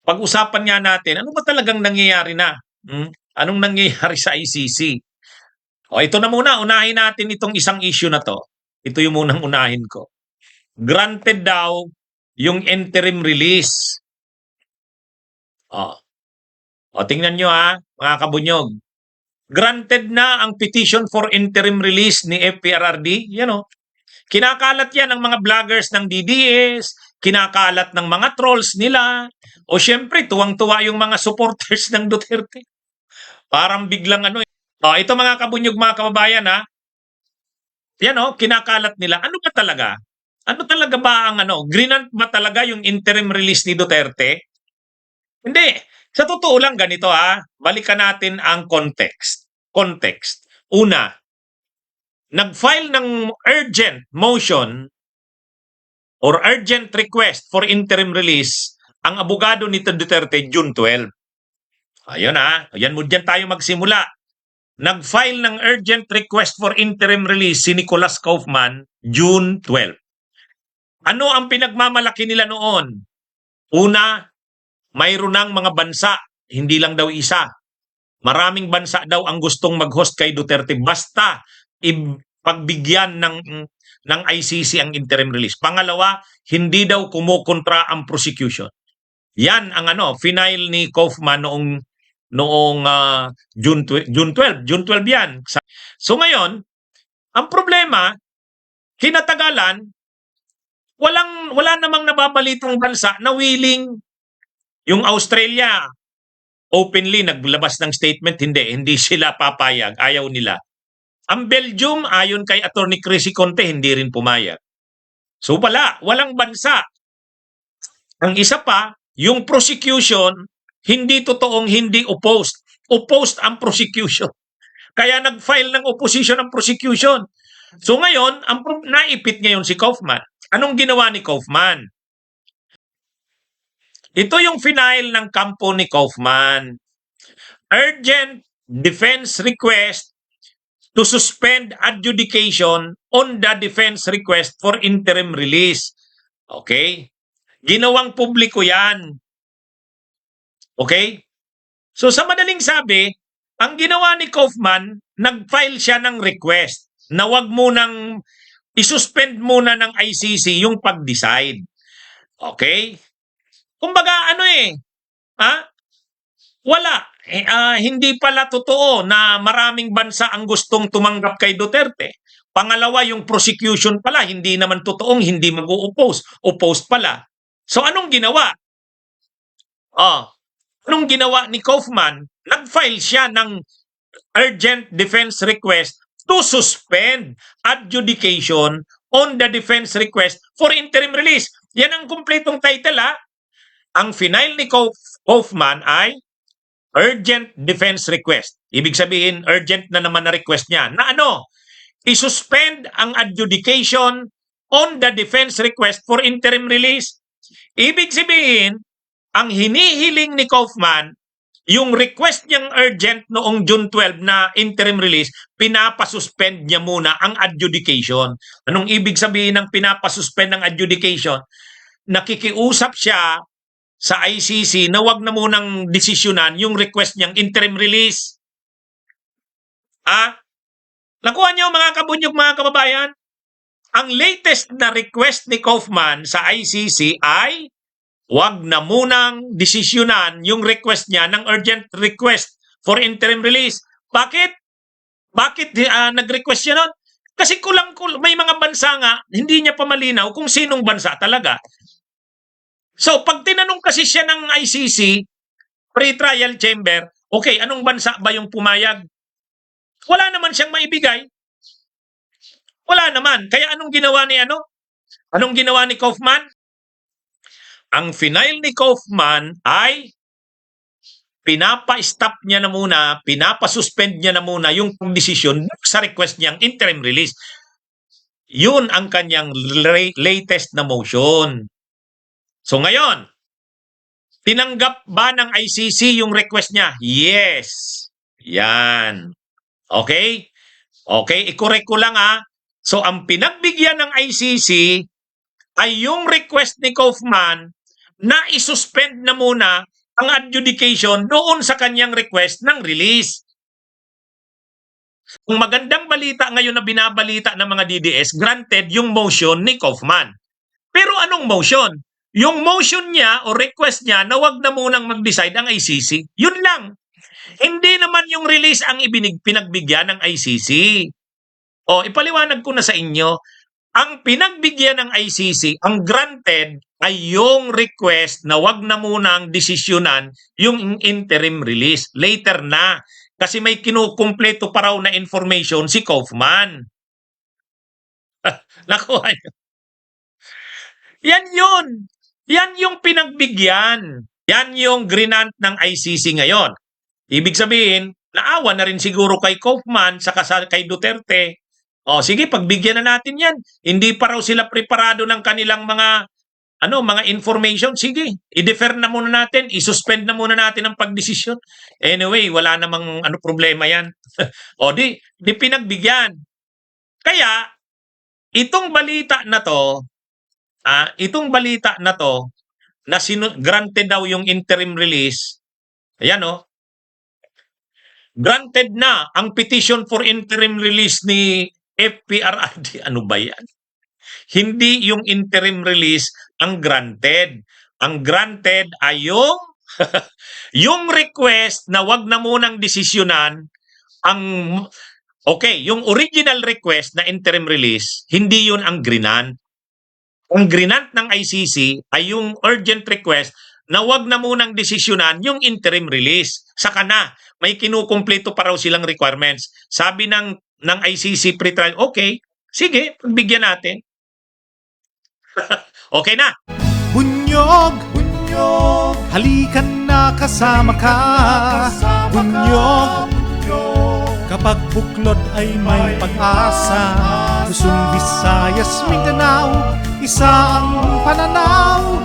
pag-usapan nga natin, ano ba talagang nangyayari na? Anong nangyayari sa ICC? O ito na muna, unahin natin itong isang issue na to. Ito yung munang unahin ko. Granted daw yung interim release. Tingnan nyo mga kabunyog. Granted na ang petition for interim release ni FPRRD. Kinakalat yan ng mga vloggers ng DDS, kinakalat ng mga trolls nila, o syempre tuwang-tuwa yung mga supporters ng Duterte. Parang biglang ito mga kabunyog, mga kababayan kinakalat nila. Ano ba talaga? Ano talaga ba ang Grinant ba talaga yung interim release ni Duterte? Hindi. Sa totoo lang ganito balikan natin ang context. Una, nag-file ng urgent motion or urgent request for interim release ang abogado ni Duterte June 12. Ayun Ayan mo dyan tayo magsimula. Nag-file ng urgent request for interim release si Nicolas Kaufman June 12. Ano ang pinagmamalaki nila noon? Una, mayroon ng mga bansa, hindi lang daw isa. Maraming bansa daw ang gustong mag-host kay Duterte basta pagbigyan ng ICC ang interim release. Pangalawa, hindi daw kumukontra ang prosecution. Yan ang final ni Kaufman noong June 12 yan. So ngayon, ang problema, kinatagalan, wala namang nababalitang bansa na willing. Yung Australia, openly naglabas ng statement, hindi sila papayag, ayaw nila. Ang Belgium, ayon kay Attorney Chrissy Conte, hindi rin pumayag. So walang bansa. Ang isa pa, yung prosecution, hindi totoong hindi opposed. Opposed ang prosecution. Kaya nag-file ng opposition ang prosecution. So ngayon, naipit ngayon si Kaufman. Anong ginawa ni Kaufman? Ito yung final ng kampo ni Kaufman. Urgent defense request to suspend adjudication on the defense request for interim release. Okay? Ginawang publiko yan. Okay? So sa madaling sabi, ang ginawa ni Kaufman, nag-file siya ng request na wag munang isuspend muna ng ICC yung pag-decide. Okay? Kumbaga wala. Hindi pala totoo na maraming bansa ang gustong tumanggap kay Duterte. Pangalawa, yung prosecution pala, hindi naman totoong hindi mag-o-oppose. Oppose pala. So anong ginawa? Anong ginawa ni Kaufman? Nag-file siya ng urgent defense request to suspend adjudication on the defense request for interim release. Yan ang kumpletong title Ang final ni Kaufman ay urgent defense request. Ibig sabihin, urgent na naman na request niya. Na i-suspend ang adjudication on the defense request for interim release. Ibig sabihin, ang hinihiling ni Kaufman, yung request niyang urgent noong June 12 na interim release, pinapasuspend niya muna ang adjudication. Anong ibig sabihin ng pinapasuspend ng adjudication? Nakikiusap siya sa ICC na wag na munang desisyonan yung request niyang interim release. Nakuha niyo mga kabunyog, mga kababayan? Ang latest na request ni Kaufman sa ICC ay wag na munang desisyonan yung request niya ng urgent request for interim release. Bakit? Bakit nag-request siya nun? Kasi may mga bansa nga, hindi niya pa malinaw kung sinong bansa talaga. So, pag tinanong kasi siya ng ICC, pre-trial chamber, okay, anong bansa ba yung pumayag? Wala naman siyang maibigay. Wala naman. Kaya anong ginawa ni Anong ginawa ni Kaufman? Ang final ni Kaufman ay pinapa-stop niya na muna, pinapa-suspend niya na muna yung desisyon sa request niyang interim release. Yun ang kanyang latest na motion. So ngayon, tinanggap ba ng ICC yung request niya? Yes. Yan. Okay? Okay, i-correct ko lang So ang pinagbigyan ng ICC ay yung request ni Kaufman na isuspend na muna ang adjudication doon sa kanyang request ng release. Ang magandang balita ngayon na binabalita ng mga DDS, granted yung motion ni Kaufman. Pero anong motion? Yung motion niya o request niya na wag na munang mag-decide ang ICC. Yun lang. Hindi naman yung release ang pinagbigyan ng ICC. O, ipaliwanag ko na sa inyo. Ang pinagbigyan ng ICC, ang granted, ay yung request na wag na munang desisyonan yung interim release. Later na. Kasi may kinukumpleto pa raw na information si Kaufman. Nakuha niyo. Yan yun. Yan yung pinagbigyan. Yan yung grinant ng ICC ngayon. Ibig sabihin, naawa na rin siguro kay Kaufman saka kay Duterte. O sige, pagbigyan na natin yan. Hindi pa raw sila preparado ng kanilang mga mga information. Sige, i-defer na muna natin, i-suspend na muna natin ang pagdesisyon. Anyway, wala namang problema yan. O di pinagbigyan. Kaya, itong balita na to, na granted daw yung interim release, ayan granted na ang petition for interim release ni FPRRD. Ano ba yan? Hindi yung interim release ang granted. Ang granted ay yung yung request na wag na munang desisyonan yung original request na interim release, hindi yun ang grinant. Ang grinant ng ICC ay yung urgent request na wag na munang desisyonan yung interim release. Saka na, may kinukumpleto pa raw silang requirements. Sabi ng ICC pre-trial, okay, sige, pagbigyan natin. Okay na. Bunyog, bunyog, halikan na kasama ka. Bunyog, kapag buklod ay may pag-asa. Luzon, Visayas, Mindanao, isa ang pananaw.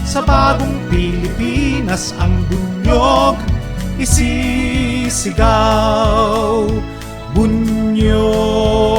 Sa bagong Pilipinas ang bunyog isisigaw. Bunyog.